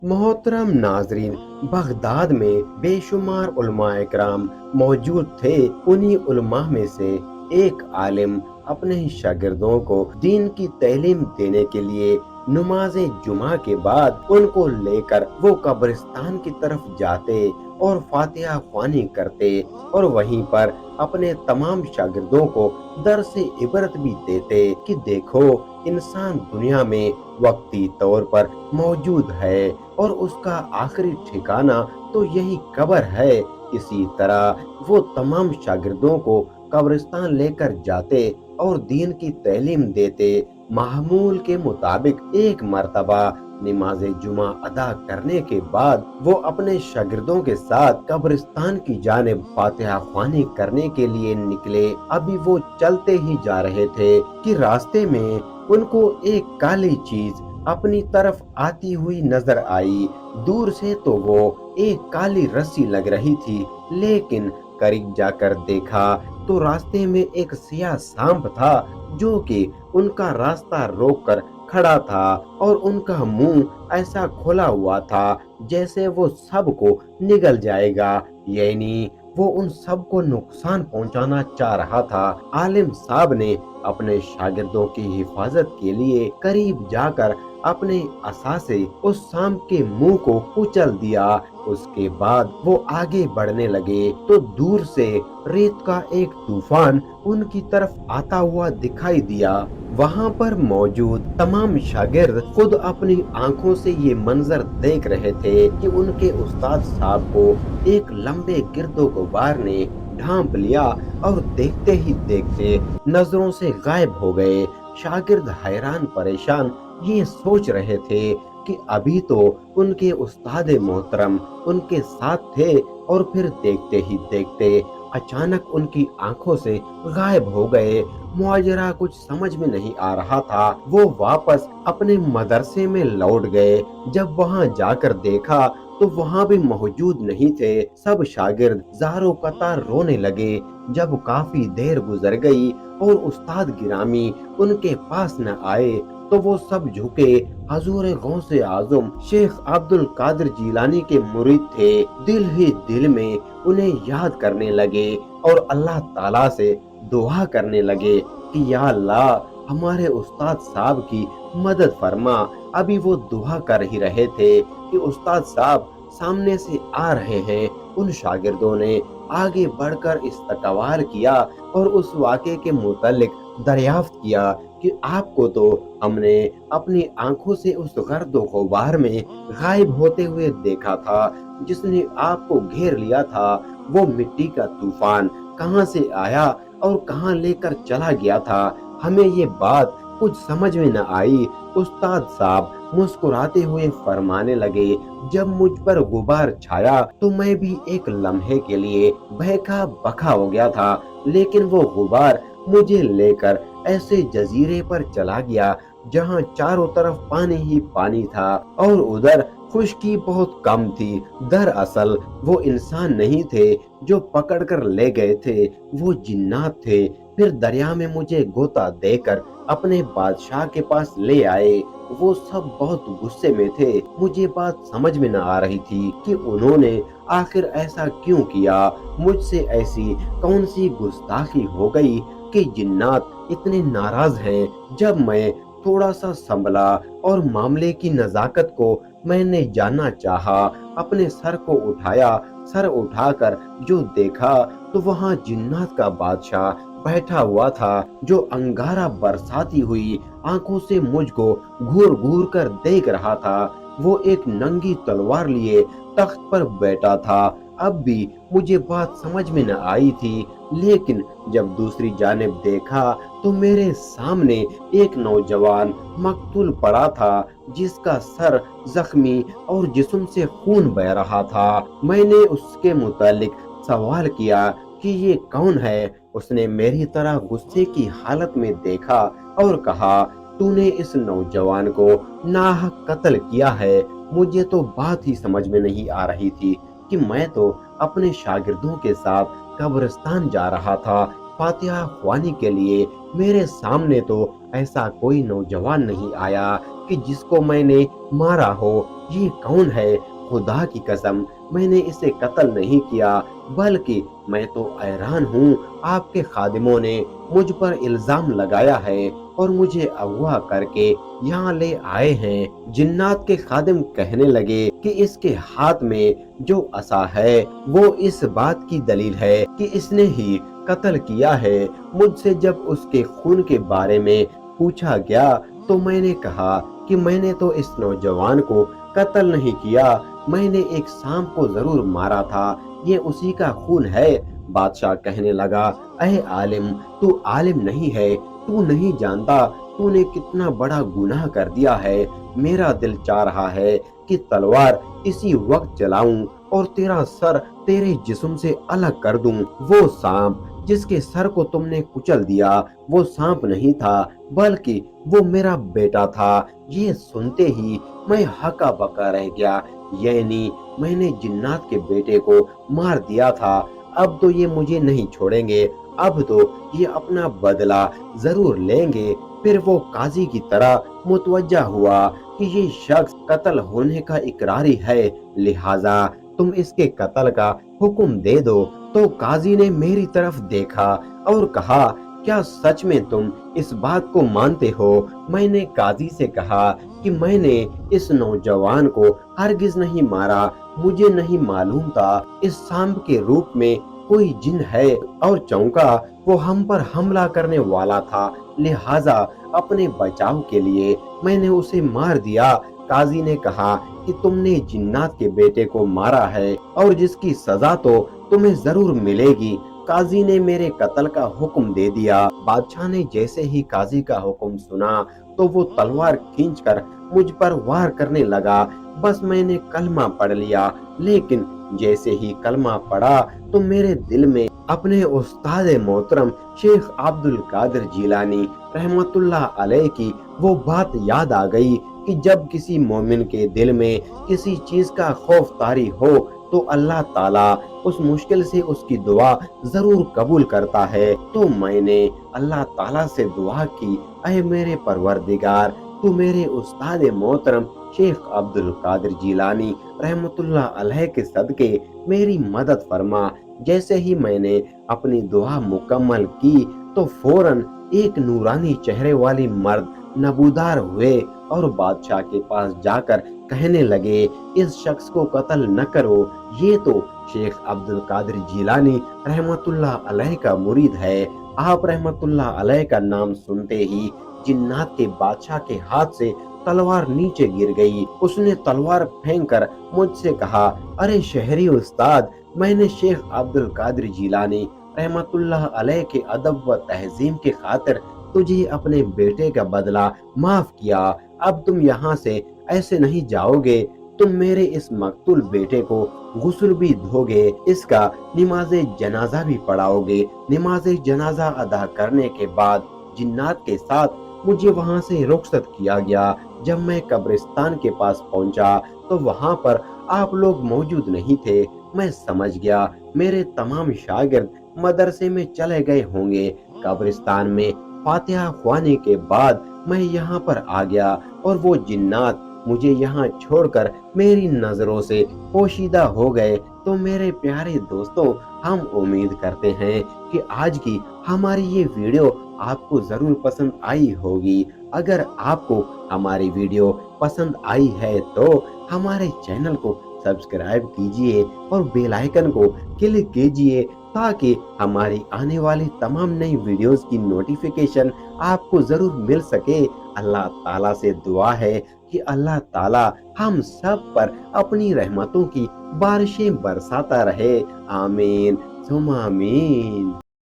मोहतरम नाजरीन, बगदाद में बेशुमार उलमाए कराम मौजूद थे। उन्हीं उलमा में से एक आलिम अपने ही शागिर्दों को दीन की तालीम देने के लिए नमाज जुमा के बाद उनको लेकर वो कब्रिस्तान की तरफ जाते और फातिहा ख्वानी करते और वहीं पर अपने तमाम शागिर्दों को दर्स इबरत भी देते कि देखो, इंसान दुनिया में वक्ती तौर पर मौजूद है और उसका आखिरी ठिकाना तो यही कब्र है। इसी तरह वो तमाम शागिर्दों को कब्रिस्तान लेकर जाते और दीन की तालीम देते। मामूल के मुताबिक एक मर्तबा नमाज जुमा अदा करने के बाद वो अपने शागिर्दों के साथ कब्रिस्तान की जानिब फातिहा ख्वानी करने के लिए निकले। अभी वो चलते ही जा रहे थे कि रास्ते में उनको एक काली चीज अपनी तरफ आती हुई नजर आई। दूर से तो वो एक काली रस्सी लग रही थी, लेकिन करीब जाकर देखा तो रास्ते में एक सियाह सांप था जो कि उनका रास्ता रोककर खड़ा था और उनका मुंह ऐसा खोला हुआ था जैसे वो सबको निगल जाएगा, यानी वो उन सबको नुकसान पहुंचाना चाह रहा था। आलिम साहब ने अपने शागिर्दों की हिफाजत के लिए करीब जाकर अपने असा से उस सांप के मुंह को कुचल दिया। उसके बाद वो आगे बढ़ने लगे तो दूर से रेत का एक तूफान उनकी तरफ आता हुआ दिखाई दिया। वहाँ पर मौजूद तमाम शागिर्द खुद अपनी आंखों से ये मंजर देख रहे थे कि उनके उस्ताद साहब को एक लंबे गिरदो गुबार ने ढांप लिया और देखते ही देखते नजरों से गायब हो गए। शागिर्द हैरान परेशान ये सोच रहे थे कि अभी तो उनके उस्ताद मोहतरम उनके साथ थे और फिर देखते ही देखते अचानक उनकी आंखों से गायब हो गए। मुआजरा कुछ समझ में नहीं आ रहा था। वो वापस अपने मदरसे में लौट गए। जब वहां जाकर देखा तो वहां भी मौजूद नहीं थे। सब शागिर्द ज़ारो कतार रोने लगे। जब काफी देर गुजर गई और उस्ताद गिरामी उनके पास न आए तो वो सब झुके हजूर गौसे आजम शेख अब्दुल कादिर जिलानी के मुरीद थे। दिल ही दिल में उन्हें याद करने लगे और अल्लाह ताला से दुआ करने लगे कि या अल्लाह हमारे उस्ताद साहब की मदद फरमा। अभी वो दुआ कर ही रहे थे कि उस्ताद साहब सामने से आ रहे हैं। उन शागिर्दों ने आगे बढ़कर इस्तकबाल किया और उस वाक़े के मुतालिक दरियाफ्त किया कि आपको तो हमने अपनी आंखों से उस गर्दो गुबार में गायब होते हुए देखा था जिसने आपको घेर लिया था। वो मिट्टी का तूफान कहां से आया और कहां लेकर चला गया था, हमें ये बात कुछ समझ में न आई। उस्ताद साहब मुस्कुराते हुए फरमाने लगे, जब मुझ पर गुबार छाया तो मैं भी एक लम्हे के लिए बहका बका हो गया था, लेकिन वो गुबार मुझे लेकर ऐसे जजीरे पर चला गया जहां चारों तरफ पानी ही पानी था और उधर खुशकी बहुत कम थी। दरअसल वो इंसान नहीं थे जो पकड़कर ले गए थे, वो जिन्नात थे। फिर दरिया में मुझे गोता देकर अपने बादशाह के पास ले आए। वो सब बहुत गुस्से में थे। मुझे बात समझ में न आ रही थी कि उन्होंने आखिर ऐसा क्यों किया। मुझसे ऐसी कौन सी गुस्ताखी हो गई कि जिन्नात इतने नाराज हैं। जब मैं थोड़ा सा संभला और मामले की नजाकत को मैंने जानना चाहा, अपने सर को उठाया। सर उठाकर जो देखा तो वहां जिन्नात का बादशाह बैठा हुआ था, जो अंगारा बरसाती हुई आंखों से मुझको घूर घूर कर देख रहा था। वो एक नंगी तलवार लिए तख्त पर बैठा था। अब भी मुझे बात समझ में न आई थी, लेकिन जब दूसरी जानिब देखा तो मेरे सामने एक नौजवान मकतूल पड़ा था जिसका सर जख्मी और जिस्म से खून बह रहा था। मैंने उसके मुतालिक सवाल किया कि ये कौन है। उसने मेरी तरह गुस्से की हालत में देखा और कहा, तूने इस नौजवान को नाहक कत्ल किया है। मुझे तो बात ही समझ में नहीं आ रही थी कि मैं तो अपने शागिर्दों के साथ कब्रिस्तान जा रहा था फातिहा ख्वानी के लिए। मेरे सामने तो ऐसा कोई नौजवान नहीं आया कि जिसको मैंने मारा हो ये कौन है? खुदा की कसम मैंने इसे कत्ल नहीं किया, बल्कि मैं तो हैरान हूँ, आपके खादिमों ने मुझ पर इल्जाम लगाया है और मुझे अगवा करके यहाँ ले आए हैं। जिन्नात के खादिम कहने लगे कि इसके हाथ में जो असा है वो इस बात की दलील है कि इसने ही कत्ल किया है। मुझसे जब उसके खून के बारे में पूछा गया तो मैंने कहा कि मैंने तो इस नौजवान को कत्ल नहीं किया, मैंने एक सांप को जरूर मारा था, ये उसी का खून है। बादशाह कहने लगा, अहे आलिम, तू आलिम नहीं है, तू नहीं जानता तूने कितना बड़ा गुनाह कर दिया है। मेरा दिल चाह रहा है कि तलवार इसी वक्त चलाऊं और तेरा सर तेरे जिस्म से अलग कर दूं। वो सांप जिसके सर को तुमने कुचल दिया वो सांप नहीं था, बल्कि वो मेरा बेटा था। ये सुनते ही मैं हका बका रह गया, यानी मैंने जिन्नात के बेटे को मार दिया था। अब तो ये मुझे नहीं छोड़ेंगे, अब तो ये अपना बदला जरूर लेंगे। फिर वो काजी की तरह मुतवज्जा हुआ कि ये शख्स कत्ल होने का इकरारी है, लिहाजा तुम इसके कत्ल का हुक्म दे दो। तो काजी ने मेरी तरफ देखा और कहा, क्या सच में तुम इस बात को मानते हो? मैंने काजी से कहा कि मैंने इस नौजवान को हरगिज नहीं मारा, मुझे नहीं मालूम था इस सांप के रूप में कोई जिन है और चौंका वो हम पर हमला करने वाला था, लिहाजा अपने बचाव के लिए मैंने उसे मार दिया। काजी ने कहा कि तुमने जिन्नात के बेटे को मारा है और जिसकी सजा तो तुम्हें जरूर मिलेगी। काजी ने मेरे कत्ल का हुक्म दे दिया। बादशाह ने जैसे ही काजी का हुक्म सुना तो वो तलवार खींचकर मुझ पर वार करने लगा। बस मैंने कलमा पढ़ लिया, लेकिन जैसे ही कलमा पढ़ा तो मेरे दिल में अपने उस्ताद मोहतरम शेख अब्दुल कादिर जिलानी रहमतुल्लाह अलैह की वो बात याद आ गई कि जब किसी मोमिन के दिल में किसी चीज का खौफ तारी हो तो अल्लाह ताला उस मुश्किल से उसकी दुआ जरूर कबूल करता है। तो मैंने अल्लाह ताला से दुआ की, अहे मेरे परवरदिगार, तू मेरे उस्ताद मोहतरम शेख अब्दुल कादिर जिलानी रहमतुल्लाह अलैह के सदके मेरी मदद फरमा। जैसे ही मैंने अपनी दुआ मुकम्मल की तो फौरन एक नूरानी चेहरे वाली मर्द नबूदार हुए और बादशाह के पास जाकर कहने लगे, इस शख्स को कत्ल न करो, ये तो शेख अब्दुल कादिर जिलानी रहमतुल्लाह अलैह का मुरीद है। आप रहमतुल्लाह अलैह का नाम सुनते ही जिन्नात के बादशाह के हाथ से तलवार नीचे गिर गई। उसने तलवार फेंककर मुझसे कहा, अरे शहरी उस्ताद, मैंने शेख अब्दुल कादिर जिलानी रहमतुल्लाह अलैह के अदब व तहजीम के खातिर तुझे अपने बेटे का बदला माफ किया। अब तुम यहाँ से ऐसे नहीं जाओगे, तुम मेरे इस मकतूल बेटे को गुस्ल भी धोगे, इसका नमाज़े जनाजा भी पढ़ाओगे। नमाज़े जनाजा अदा करने के बाद जिन्नात के साथ मुझे वहाँ से रुखसत किया गया। जब मैं कब्रिस्तान के पास पहुँचा तो वहाँ पर आप लोग मौजूद नहीं थे। मैं समझ गया मेरे तमाम शागिर्द मदरसे में चले गए होंगे। कब्रिस्तान में फातिहा ख्वानी के बाद मैं यहाँ पर आ गया और वो जिन्नात मुझे यहाँ छोड़कर मेरी नजरों से पोशीदा हो गए। तो मेरे प्यारे दोस्तों, हम उम्मीद करते हैं कि आज की हमारी ये वीडियो आपको जरूर पसंद आई होगी। अगर आपको हमारी वीडियो पसंद आई है तो हमारे चैनल को सब्सक्राइब कीजिए और बेल आइकन को क्लिक कीजिए ताकि हमारी आने वाली तमाम नई वीडियोस की नोटिफिकेशन आपको जरूर मिल सके। अल्लाह ताला से दुआ है कि अल्लाह ताला हम सब पर अपनी रहमतों की बारिशें बरसाता रहे। आमीन सुम आमीन।